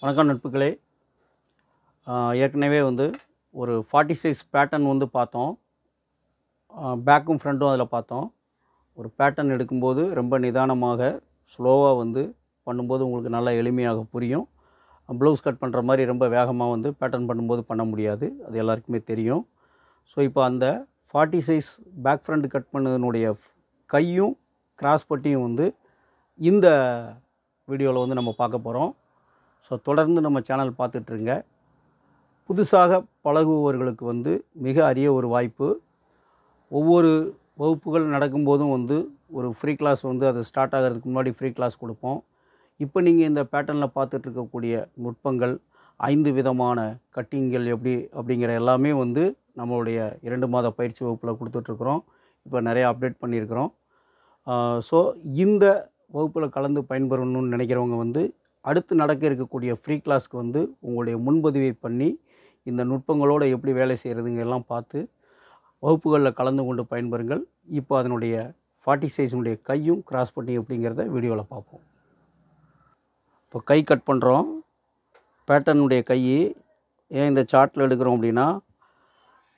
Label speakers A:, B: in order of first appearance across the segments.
A: வணக்கம் நட்புகளே. ஏற்கனவே ஒரு 40 சைஸ் பேட்டர்ன் பார்த்தோம். பேக்கும் ஃப்ரண்ட்டும் அதில் பார்த்தோம். ஒரு பேட்டர்ன் எடுக்கும்போது ரொம்ப நிதானமாக ஸ்லோவாக பண்ணும்போது உங்களுக்கு நல்லா எளிமையாக புரியும். ப்ளவுஸ் கட் பண்ணுற மாதிரி ரொம்ப வேகமாக பேட்டர்ன் பண்ணும்போது பண்ண முடியாது. அது எல்லாருக்குமே தெரியும். ஸோ இப்போ அந்த 40 சைஸ் பேக் ஃப்ரண்ட் கட் பண்ணதனுடைய கையும் கிராஸ் பட்டியும் இந்த வீடியோவில் நம்ம பார்க்க போகிறோம். ஸோ தொடர்ந்து நம்ம சேனல் பார்த்துட்ருங்க. புதுசாக பழகுபவர்களுக்கு மிக அரிய ஒரு வாய்ப்பு. ஒவ்வொரு வகுப்புகள் நடக்கும்போதும் ஒரு ஃப்ரீ கிளாஸ் அது ஸ்டார்ட் ஆகிறதுக்கு முன்னாடி ஃப்ரீ கிளாஸ் கொடுப்போம். இப்போ நீங்கள் இந்த பேட்டர்னில் பார்த்துட்ருக்கக்கூடிய நுட்பங்கள், 5 விதமான கட்டிங்கள் எப்படி அப்படிங்கிற எல்லாமே நம்மளுடைய 2 மாத பயிற்சி வகுப்பில் கொடுத்துட்ருக்குறோம். இப்போ நிறையா அப்டேட் பண்ணியிருக்கிறோம். ஸோ இந்த வகுப்பில் கலந்து பயன்பெறணும்னு நினைக்கிறவங்க அடுத்து நடக்க இருக்கக்கூடிய ஃப்ரீ கிளாஸ்க்கு உங்களுடைய முன்பதிவை பண்ணி இந்த நுட்பங்களோடு எப்படி வேலை செய்கிறதுங்க எல்லாம் பார்த்து வகுப்புகளில் கலந்து கொண்டு பயன்பெறுங்கள். இப்போ அதனுடைய 40 சைஸினுடைய கையும் கிராஸ் பண்ணி எப்படிங்கிறத வீடியோவில் பார்ப்போம். இப்போ கை கட் பண்ணுறோம். பேட்டர்னுடைய கை ஏன் இந்த சார்ட்டில் எடுக்கிறோம் அப்படின்னா,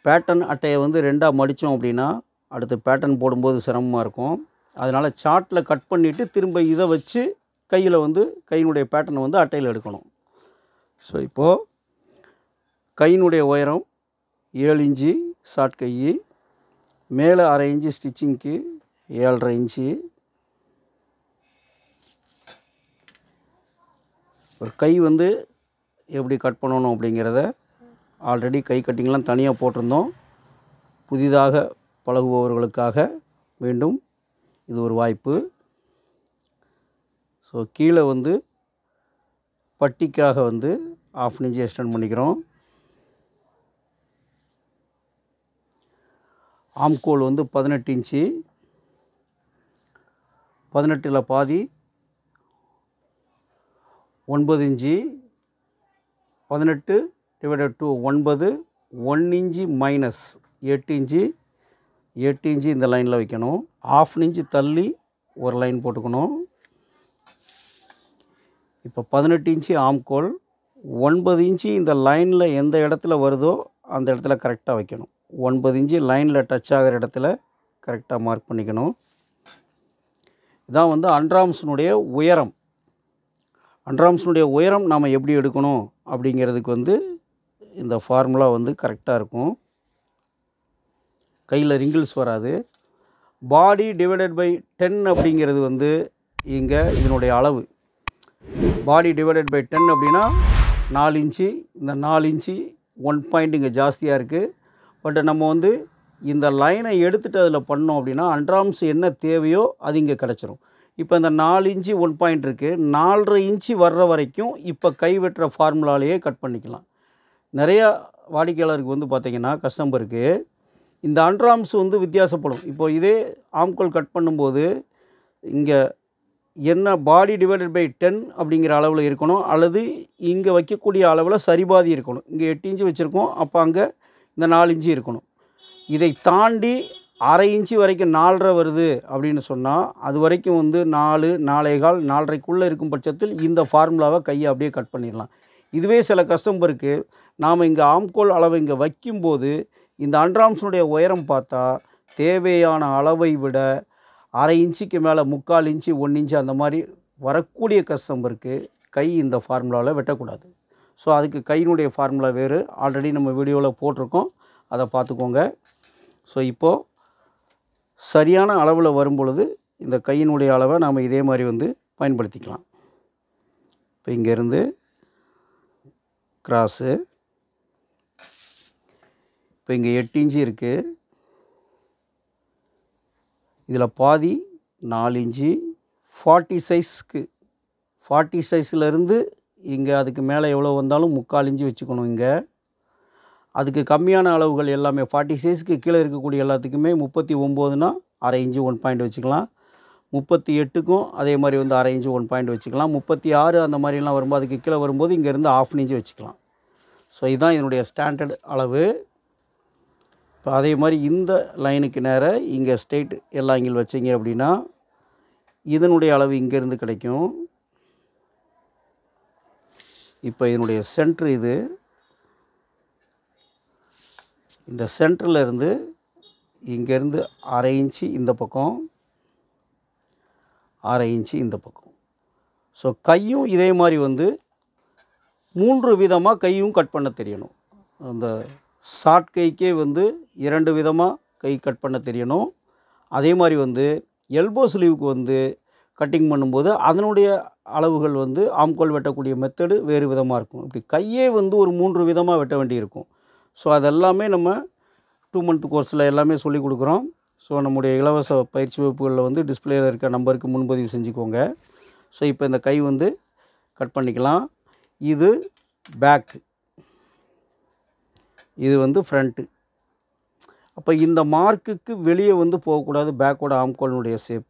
A: பேட்டர்ன் அட்டையை 2ஆக மடித்தோம் அப்படின்னா அடுத்து பேட்டர்ன் போடும்போது சிரமமாக இருக்கும். அதனால் சார்ட்டில் கட் பண்ணிவிட்டு திரும்ப இதை வச்சு கையில் கையினுடைய பேட்டர்னை அட்டையில் எடுக்கணும். ஸோ இப்போது கையினுடைய உயரம் 7 இன்ச்சு ஷார்ட் கை, மேலே 1/2 இன்ச்சு ஸ்டிச்சிங்க்கு 7.5 இன்ச்சு. ஒரு கை எப்படி கட் பண்ணணும் அப்படிங்கிறத ஆல்ரெடி கை கட்டிங்லாம் தனியாக போட்டிருந்தோம். புதிதாக பழகுபவர்களுக்காக மீண்டும் இது ஒரு வாய்ப்பு. ஸோ கீழே பட்டிக்காக 1/2 இன்ச்சு எக்ஸ்டெண்ட் பண்ணிக்கிறோம். ஆம்கோல் 18 இன்ச்சு, 18ல் பாதி 9 inch, 18 divided to 9, 1 inch minus 8 inch. 8 inch இந்த லைனில் வைக்கணும். 1/2 இன்ச்சு தள்ளி ஒரு லைன் போட்டுக்கணும். இப்போ 18 இன்ச்சு ஆம்கோல், 9 இன்ச்சு இந்த லைனில் எந்த இடத்துல வருதோ அந்த இடத்துல கரெக்டாக வைக்கணும். 9 இன்ச்சு லைனில் டச் ஆகிற இடத்துல கரெக்டாக மார்க் பண்ணிக்கணும். இதான் அண்ட்ராம்ஸினுடைய உயரம். அண்ட்ராம்ஸினுடைய உயரம் நாம் எப்படி எடுக்கணும் அப்படிங்கிறதுக்கு இந்த ஃபார்முலா கரெக்டாக இருக்கும். கையில் ரிங்கிள்ஸ் வராது. பாடி டிவைடட் பை 10 அப்படிங்கிறது இங்கே இதனுடைய அளவு. பாடி டிவைடட் பை 10 அப்படின்னா 4 இன்ச்சு. இந்த 4 இன்ச்சு 1 பாயிண்ட் இங்கே ஜாஸ்தியாக இருக்குது. பட் நம்ம இந்த லைனை எடுத்துகிட்டு அதில் பண்ணோம் அப்படின்னா அண்ட்ராம்ஸ் என்ன தேவையோ அது இங்கே கிடச்சிரும். இப்போ இந்த 4 இன்ச்சு 1 பாயிண்ட் இருக்குது. 4.5 இன்ச்சு வர்ற வரைக்கும் இப்போ கை வெட்டுற ஃபார்முலாலேயே கட் பண்ணிக்கலாம். நிறையா வாடிக்கையாளருக்கு பார்த்திங்கன்னா கஸ்டமருக்கு இந்த அண்ட்ராம்ஸ் வித்தியாசப்படும். இப்போ இதே ஆம்கோல் கட் பண்ணும்போது இங்கே என்ன பாடி டிவைடட் பை 10 அப்படிங்கிற அளவில் இருக்கணும், அல்லது இங்கே வைக்கக்கூடிய அளவில் சரிபாதி இருக்கணும். இங்கே 8 இன்ச்சு வச்சுருக்கோம், அப்போ அங்கே இந்த 4 இன்ச்சு இருக்கணும். இதை தாண்டி 1/2 இன்ச்சு வரைக்கும் 4.5 வருது அப்படின்னு சொன்னால் அது வரைக்கும் 4, 4.25, 4.5க்குள்ளே இருக்கும் பட்சத்தில் இந்த ஃபார்முலாவை கையை அப்படியே கட் பண்ணிடலாம். இதுவே சில கஸ்டமருக்கு நாம் இங்கே ஆம்கோல் அளவை இங்கே வைக்கும்போது இந்த அண்ட்ராம்ஸினுடைய உயரம் பார்த்தா தேவையான அளவை விட 1/2 இன்ச்சுக்கு மேலே 3/4 இன்ச்சு 1 இன்ச்சு அந்த மாதிரி வரக்கூடிய கஸ்டமருக்கு கை இந்த ஃபார்முலாவில் வெட்டக்கூடாது. ஸோ அதுக்கு கையினுடைய ஃபார்முலா வேறு, ஆல்ரெடி நம்ம வீடியோவில் போட்டிருக்கோம், அதை பார்த்துக்கோங்க. ஸோ இப்போது சரியான அளவில் வரும் பொழுது இந்த கையினுடைய அளவை நாம் இதே மாதிரி பயன்படுத்திக்கலாம். இப்போ இங்கேருந்து கிராஸு, இப்போ இங்கே 8 இன்ச்சு இருக்குது. இதில் பாதி 4 இன்ச்சு. 40 சைஸ்க்கு 40 சைஸ்லேருந்து இங்கே அதுக்கு மேலே எவ்வளோ வந்தாலும் 3/4 இன்ச்சு வச்சுக்கணும். இங்கே அதுக்கு கம்மியான அளவுகள் எல்லாமே 40 சைஸ்க்கு கீழே இருக்கக்கூடிய எல்லாத்துக்குமே 39னா 1/2 இன்ச்சு 1 பாயிண்ட் வச்சுக்கலாம். 38க்கும் அதே மாதிரி 1/2 இன்ச்சு 1 பாயிண்ட் வச்சுக்கலாம். 36 அந்த மாதிரிலாம் வரும்போது அதுக்கு கீழே வரும்போது இங்கேருந்து 1/2 இன்ச்சு வச்சுக்கலாம். ஸோ இதுதான் இதனுடைய ஸ்டாண்டர்ட் அளவு. இப்போ அதே மாதிரி இந்த லைனுக்கு நேராக இங்கே ஸ்ட்ரெயிட் எல்லா ஆங்கிள் வச்சிங்க அப்படின்னா இதனுடைய அளவு இங்கேருந்து கிடைக்கும். இப்போ இதனுடைய சென்ட்ரு இது. இந்த சென்டரில் இருந்து இங்கேருந்து 1/2 இன்ச்சு இந்த பக்கம், 1/2 இன்ச்சு இந்த பக்கம். ஸோ கையும் இதே மாதிரி வந்து 3 விதமாக கையும் கட் பண்ண தெரியணும். அந்த ஷார்ட் கைக்கே வந்து 2 விதமாக கை கட் பண்ண தெரியணும். அதே மாதிரி வந்து எல்போ ஸ்லீவுக்கு வந்து கட்டிங் பண்ணும்போது அதனுடைய அளவுகள் வந்து ஆம்கோல் வெட்டக்கூடிய மெத்தடு வேறு விதமாக இருக்கும். இப்படி கையே வந்து ஒரு 3 விதமாக வெட்ட வேண்டியிருக்கும். ஸோ அதெல்லாமே நம்ம 2 மந்த் கோர்ஸில் எல்லாமே சொல்லிக் கொடுக்குறோம். ஸோ நம்முடைய இலவச பயிற்சி வகுப்புகளில் வந்து டிஸ்பிளேயில் இருக்க நம்பருக்கு முன்பதிவு செஞ்சுக்கோங்க. ஸோ இப்போ இந்த கை வந்து கட் பண்ணிக்கலாம். இது பேக்கு, இது வந்து ஃப்ரண்ட்டு. அப்போ இந்த மார்க்குக்கு வெளியே வந்து போகக்கூடாது பேக்கோட ஆம்கோலினுடைய ஷேப்.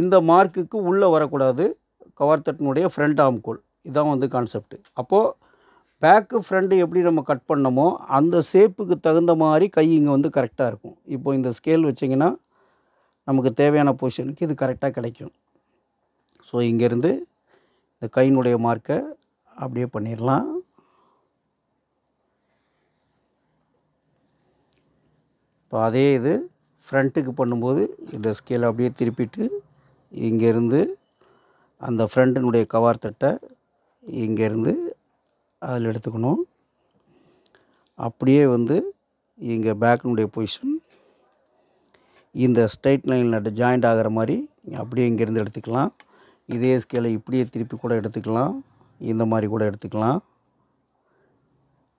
A: இந்த மார்க்குக்கு உள்ளே வரக்கூடாது கவர் தட்டினுடைய ஃப்ரண்ட் ஆம்கோல். இதுதான் வந்து கான்செப்ட். அப்போது பேக்கு ஃப்ரண்ட்டு எப்படி நம்ம கட் பண்ணமோ அந்த ஷேப்புக்கு தகுந்த மாதிரி கை இங்கே வந்து கரெக்டாக இருக்கும். இப்போ இந்த ஸ்கேல் வச்சிங்கன்னா நமக்கு தேவையான பொசிஷனுக்கு இது கரெக்டாக கிடைக்கும். ஸோ இங்கேருந்து இந்த கையினுடைய மார்க்கை அப்படியே பண்ணிடலாம். இப்போ அதே இது ஃப்ரண்ட்டுக்கு பண்ணும்போது இந்த ஸ்கேலை அப்படியே திருப்பிட்டு இங்கேருந்து அந்த ஃப்ரண்ட்டினுடைய கவர் தட்டை இங்கேருந்து அதில் எடுத்துக்கணும். அப்படியே வந்து இங்கே பேக்கினுடைய பொசிஷன் இந்த ஸ்ட்ரைட் லைனில் ஜாயிண்ட் ஆகிற மாதிரி அப்படியே இங்கேருந்து எடுத்துக்கலாம். இதே ஸ்கேலை இப்படியே திருப்பி கூட எடுத்துக்கலாம், இந்த மாதிரி கூட எடுத்துக்கலாம்.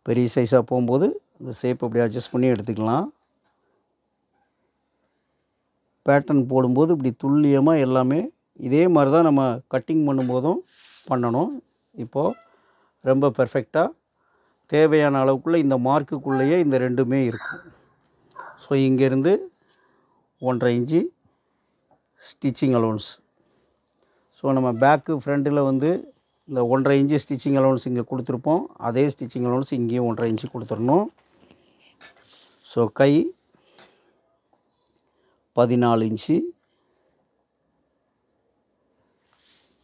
A: பெரிய சைஸாக போகும்போது இந்த ஷேப் அப்படியே அட்ஜஸ்ட் பண்ணி எடுத்துக்கலாம். பேட்டர்ன் போடும்போது இப்படி துல்லியமாக எல்லாமே இதே மாதிரி தான் நம்ம கட்டிங் பண்ணும்போதும் பண்ணணும். இப்போது ரொம்ப பெர்ஃபெக்டாக தேவையான அளவுக்குள்ளே இந்த மார்க்குக்குள்ளேயே இந்த ரெண்டுமே இருக்கும். ஸோ இங்கேருந்து 1.5 இன்ச்சு ஸ்டிச்சிங் அலோன்ஸ். ஸோ நம்ம பேக்கு ஃப்ரண்ட்டில் வந்து இந்த 1.5 இன்ச்சு ஸ்டிச்சிங் அலோன்ஸ் இங்கே கொடுத்துருப்போம். அதே ஸ்டிச்சிங் அலோன்ஸ் இங்கேயும் 1.5 இன்ச்சு கொடுத்துடணும். ஸோ கை 14 இன்ச்சு.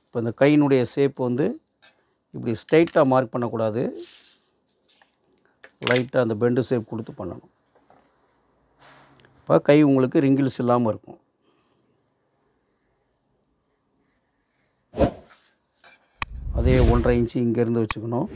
A: இப்போ இந்த கையினுடைய ஷேப் வந்து இப்படி ஸ்ட்ரைட்டாக மார்க் பண்ணக்கூடாது, லைட்டாக அந்த பெண்டு ஷேப் கொடுத்து பண்ணணும். இப்போ கை உங்களுக்கு ரிங்கிள்ஸ் இல்லாமல் இருக்கும். அதே 1.5 இன்ச்சு இங்கேருந்து வச்சுக்கணும்.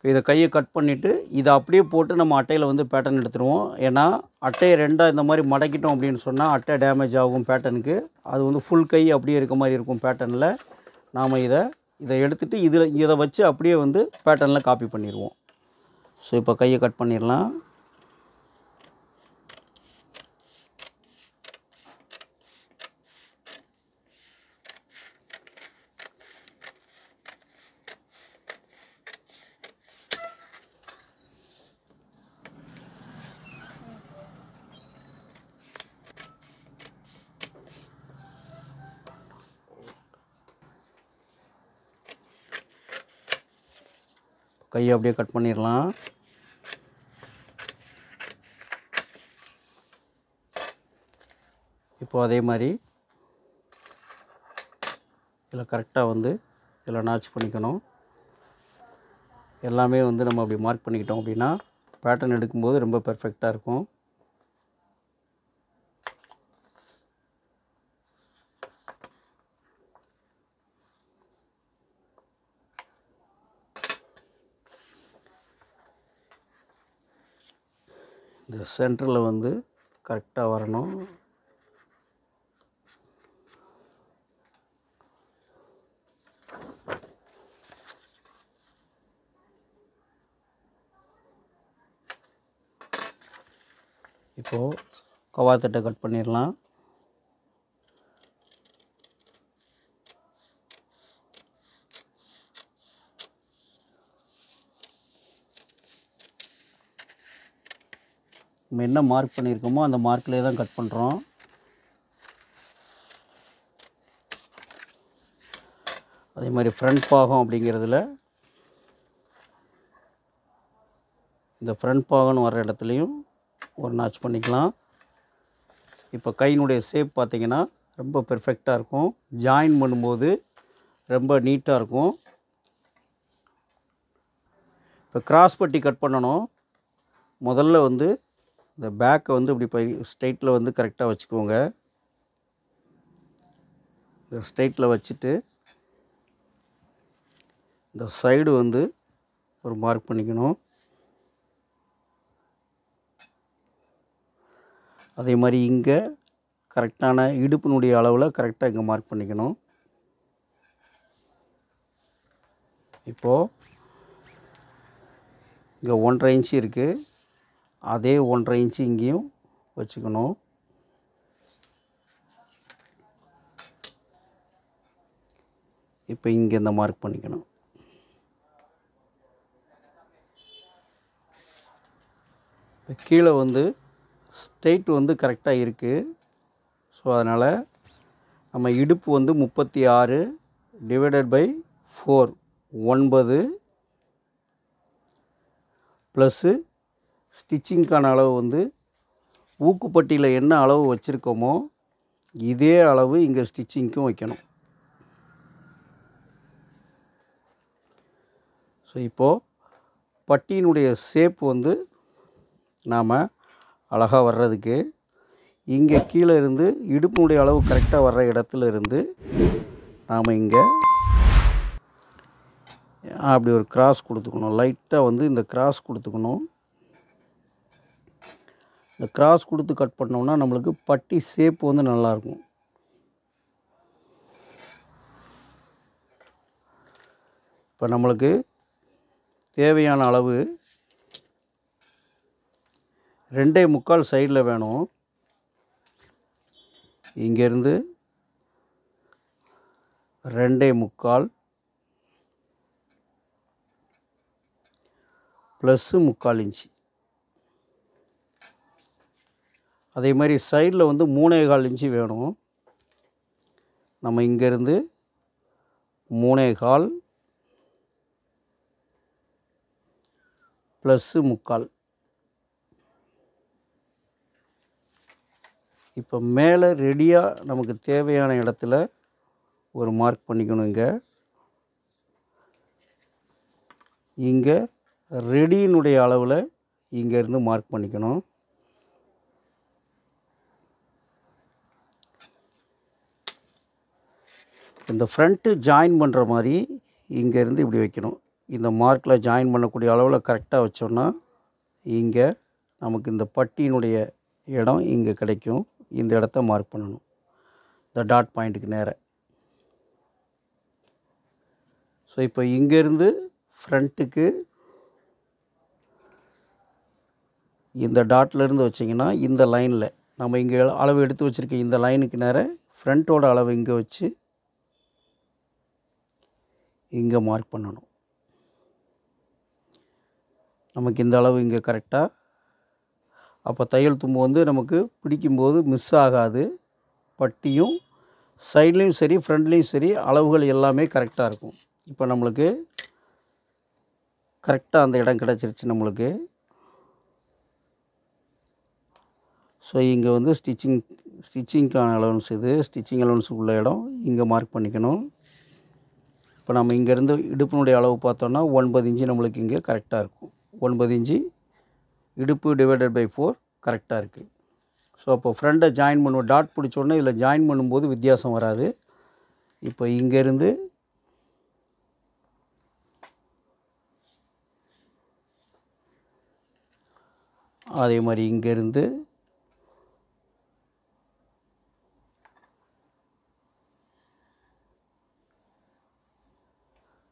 A: இதை கையை கட் பண்ணிவிட்டு இதை அப்படியே போட்டு நம்ம அட்டையில் வந்து பேட்டர்ன் எடுத்துருவோம். ஏன்னா அட்டையை ரெண்டாக இந்த மாதிரி மடக்கிட்டோம் அப்படின்னு சொன்னால் அட்டை டேமேஜ் ஆகும் பேட்டர்னுக்கு. அது வந்து ஃபுல் கை அப்படியே இருக்க மாதிரி இருக்கும் பேட்டர்னில். நாம் இதை எடுத்துகிட்டு இதை வச்சு அப்படியே வந்து பேட்டர்னில் காப்பி பண்ணிடுவோம். ஸோ இப்போ கையை கட் பண்ணிடலாம். கையை அப்படியே கட் பண்ணிடலாம். இப்போ அதே மாதிரி இதில் கரெக்டாக வந்து இதில் நாச் பண்ணிக்கணும். எல்லாமே வந்து நம்ம அப்படி மார்க் பண்ணிக்கிட்டோம் அப்படின்னா பேட்டர்ன் எடுக்கும்போது ரொம்ப பெர்ஃபெக்டாக இருக்கும். இந்த சென்டரில் வந்து கரெக்டாக வரணும். இப்போது கவாய் தட்டை கட் பண்ணிடலாம். நம்ம என்ன மார்க் பண்ணியிருக்கோமோ அந்த மார்க்லேயே தான் கட் பண்ணுறோம். அதே மாதிரி ஃப்ரண்ட் பாகம் அப்படிங்கிறதுல இந்த ஃப்ரண்ட் பாகன் வர இடத்துலையும் ஒரு நாச் பண்ணிக்கலாம். இப்போ கையினுடைய ஷேப் பார்த்திங்கன்னா ரொம்ப பெர்ஃபெக்டாக இருக்கும். ஜாயின் பண்ணும்போது ரொம்ப நீட்டாக இருக்கும். இப்போ கிராஸ் பட்டி கட் பண்ணணும். முதல்ல வந்து இந்த பேக்கை வந்து இப்படி ஸ்ட்ரைட்டில் வந்து கரெக்டாக வச்சுக்கோங்க. இந்த ஸ்ட்ரைட்டில் வச்சுட்டு இந்த சைடு வந்து ஒரு மார்க் பண்ணிக்கணும். அதே மாதிரி இங்கே கரெக்டான இடுப்பினுடைய அளவில் கரெக்டாக இங்கே மார்க் பண்ணிக்கணும். இப்போது இங்கே 1.5 இன்ச்சு இருக்குது. அதே 1.5 இன்ச்சு இங்கேயும் வச்சுக்கணும். இப்போ இங்கே இந்த மார்க் பண்ணிக்கணும். இப்போ கீழே வந்து ஸ்ட்ரெயிட் வந்து கரெக்டாக இருக்குது. ஸோ அதனால் நம்ம இடுப்பு வந்து 36 டிவைடட் பை 4 9 ப்ளஸ்ஸு ஸ்டிச்சிங்க்கான அளவு வந்து ஊக்குப்பட்டியில் என்ன அளவு வச்சுருக்கோமோ இதே அளவு இங்கே ஸ்டிச்சிங்க்கும் வைக்கணும். ஸோ இப்போது பட்டியினுடைய ஷேப் வந்து நாம் அழகாக வர்றதுக்கு இங்கே கீழே இருந்து இடுப்பினுடைய அளவு கரெக்டாக வர்ற இடத்துல இருந்து நாம் இங்கே அப்படி ஒரு கிராஸ் கொடுத்துக்கணும். லைட்டாக வந்து இந்த கிராஸ் கொடுத்துக்கணும். இந்த கிராஸ் கொடுத்து கட் பண்ணோம்னா நம்மளுக்கு பட்டி ஷேப் வந்து நல்லாயிருக்கும். இப்போ நம்மளுக்கு தேவையான அளவு 2.25 சைடில் வேணும். இங்கேருந்து 2.25 ப்ளஸ்ஸு 3/4 இன்ச்சு. அதே மாதிரி சைடில் வந்து 3.25 இன்ச்சு வேணும். நம்ம இங்கேருந்து 3.25 ப்ளஸ்ஸு 3/4. இப்போ மேலே ரெடியாக நமக்கு தேவையான இடத்துல ஒரு மார்க் பண்ணிக்கணும். இங்கே ரெடியினுடைய அளவில் இங்கேருந்து மார்க் பண்ணிக்கணும். இந்த ஃப்ரண்ட்டு ஜாயின் பண்ணுற மாதிரி இங்கேருந்து இப்படி வைக்கணும். இந்த மார்க்கில் ஜாயின் பண்ணக்கூடிய அளவில் கரெக்டாக வச்சோன்னா இங்கே நமக்கு இந்த பட்டியினுடைய இடம் இங்கே கிடைக்கும். இந்த இடத்த மார்க் பண்ணணும் இந்த டாட் பாயிண்ட்டுக்கு நேர. ஸோ இப்போ இங்கேருந்து ஃப்ரண்ட்டுக்கு இந்த டாட்லேருந்து வச்சிங்கன்னா இந்த லைனில் நம்ம இங்கே அளவு எடுத்து வச்சுருக்க இந்த லைனுக்கு நேர ஃப்ரண்ட்டோட அளவு இங்கே வச்சு இங்கே மார்க் பண்ணணும். நமக்கு இந்த அளவு இங்கே கரெக்டாக. அப்போ தையல் தும்பு வந்து நமக்கு பிடிக்கும்போது மிஸ் ஆகாது. பட்டியும் சைட்லேயும் சரி ஃப்ரண்ட்லேயும் சரி அளவுகள் எல்லாமே கரெக்டாக இருக்கும். இப்போ நம்மளுக்கு கரெக்டாக அந்த இடம் கிடச்சிருச்சு நம்மளுக்கு. ஸோ இங்கே வந்து ஸ்டிச்சிங்க்கான அலவன்ஸ் இது. ஸ்டிச்சிங் அலவன்ஸ் உள்ள இடம் இங்கே மார்க் பண்ணிக்கணும். இப்போ நம்ம இங்கேருந்து இடுப்பினுடைய அளவு பார்த்தோன்னா 9 இன்ச்சு நம்மளுக்கு இங்கே கரெக்டாக இருக்கும். 9 இன்ச்சு இடுப்பு டிவைடட் பை 4 கரெக்டாக இருக்குது. ஸோ அப்போ ஃப்ரண்ட்டை ஜாயின் பண்ணுவோம். டாட் பிடிச்சோடனே இதில் ஜாயின் பண்ணும்போது வித்தியாசம் வராது. இப்போ இங்கேருந்து அதே மாதிரி இங்கேருந்து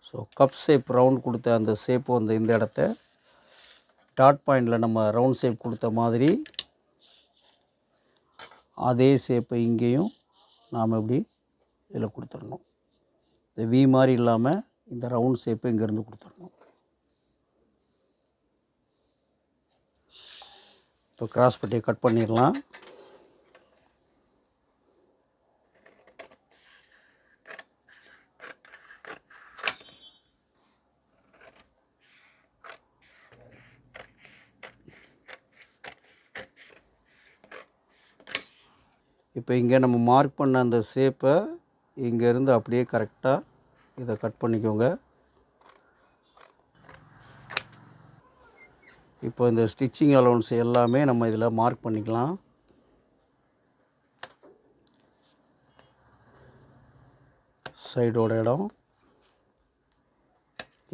A: ஸோ கப் ஷேப் ரவுண்ட் கொடுத்த அந்த ஷேப்பு வந்து இந்த இடத்த டாட் பாயிண்டில் நம்ம ரவுண்ட் ஷேப் கொடுத்த மாதிரி அதே ஷேப்பை இங்கேயும் நாம் இப்படி இதில் கொடுத்துடணும். இந்த வி மாதிரி இல்லாமல் இந்த ரவுண்ட் ஷேப்பை இங்கேருந்து கொடுத்துடணும். இப்போ கிராஸ் பட்டியை கட் பண்ணிடலாம். இப்போ இங்கே நம்ம மார்க் பண்ண அந்த ஷேப்பை இங்கேருந்து அப்படியே கரெக்டாக இதை கட் பண்ணிக்கோங்க. இப்போ இந்த ஸ்டிச்சிங் அலோன்ஸ் எல்லாமே நம்ம இதில் மார்க் பண்ணிக்கலாம். சைடோட இடம்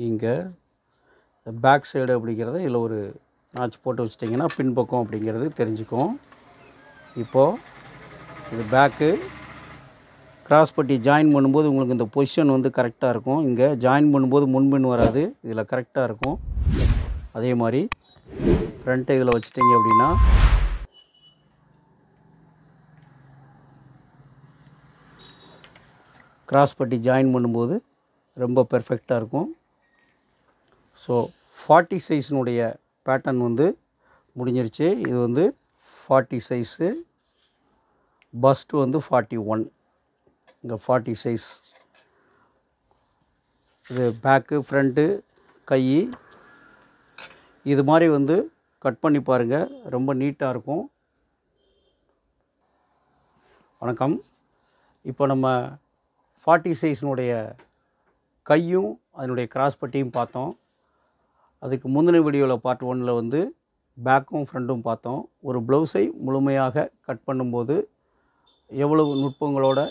A: இங்கே பேக் சைடு அப்படிங்கிறத இதில் ஒரு நாச் போட்டு வச்சிட்டிங்கன்னா பின்பக்கம் அப்படிங்கிறது தெரிஞ்சுக்கும். இப்போது இது பேக்கு கிராஸ் பட்டி ஜாயின் பண்ணும்போது உங்களுக்கு இந்த பொசிஷன் வந்து கரெக்டாக இருக்கும். இங்கே ஜாயின் பண்ணும்போது முன்பின் வராது, இதில் கரெக்டாக இருக்கும். அதே மாதிரி ஃப்ரண்ட்டை இதில் வச்சிட்டிங்க அப்படின்னா கிராஸ் பட்டி ஜாயின் பண்ணும்போது ரொம்ப பெர்ஃபெக்டாக இருக்கும். ஸோ 40 சைஸினுடைய பேட்டர்ன் வந்து முடிஞ்சிருச்சு. இது வந்து 40 சைஸு, பஸ்ட் வந்து 41, இங்கே 40 சைஸ். இது பேக்கு ஃப்ரண்ட்டு கை இது மாதிரி வந்து கட் பண்ணி பாருங்கள், ரொம்ப நீட்டாக இருக்கும். வணக்கம். இப்போ நம்ம 40 சைஸினுடைய கையும் அதனுடைய கிராஸ் பட்டியும் பார்த்தோம். அதுக்கு முந்தின வீடியோவில் பார்ட் 1ல் வந்து பேக்கும் ஃப்ரண்ட்டும் பார்த்தோம். ஒரு ப்ளவுஸை முழுமையாக கட் பண்ணும்போது எவ்வளவு நுட்பங்களோடு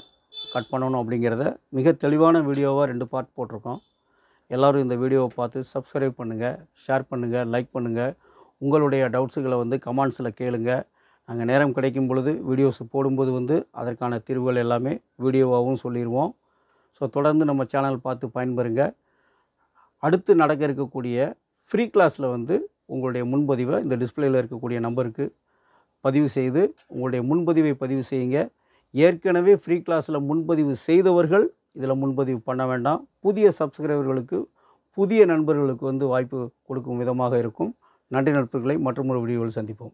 A: கட் பண்ணணும் அப்படிங்கிறத மிக தெளிவான வீடியோவாக 2 பார்ட் போட்டிருக்கோம். எல்லோரும் இந்த வீடியோவை பார்த்து சப்ஸ்கிரைப் பண்ணுங்கள், ஷேர் பண்ணுங்கள், லைக் பண்ணுங்கள். உங்களுடைய டவுட்ஸுகளை வந்து கமெண்ட்ஸில் கேளுங்க. நாங்கள் நேரம் கிடைக்கும் பொழுது வீடியோஸ் போடும்போது வந்து அதற்கான தீர்வுகள் எல்லாமே வீடியோவாகவும் சொல்லிடுவோம். ஸோ தொடர்ந்து நம்ம சேனல் பார்த்து பயன்பெறுங்க. அடுத்து நடக்க இருக்கக்கூடிய ஃப்ரீ கிளாஸில் வந்து உங்களுடைய முன்பதிவை இந்த டிஸ்பிளேயில் இருக்கக்கூடிய நம்பருக்கு பதிவு செய்து உங்களுடைய முன்பதிவை பதிவு செய்யுங்க. ஏற்கனவே ஃப்ரீ கிளாஸில் முன்பதிவு செய்தவர்கள் இதில் முன்பதிவு பண்ண வேண்டாம். புதிய சப்ஸ்கிரைபர்களுக்கு, புதிய நண்பர்களுக்கு வந்து வாய்ப்பு கொடுக்கும் விதமாக இருக்கும். நன்றி நண்பர்களை, மற்றும் ஒரு வீடியோவில் சந்திப்போம்.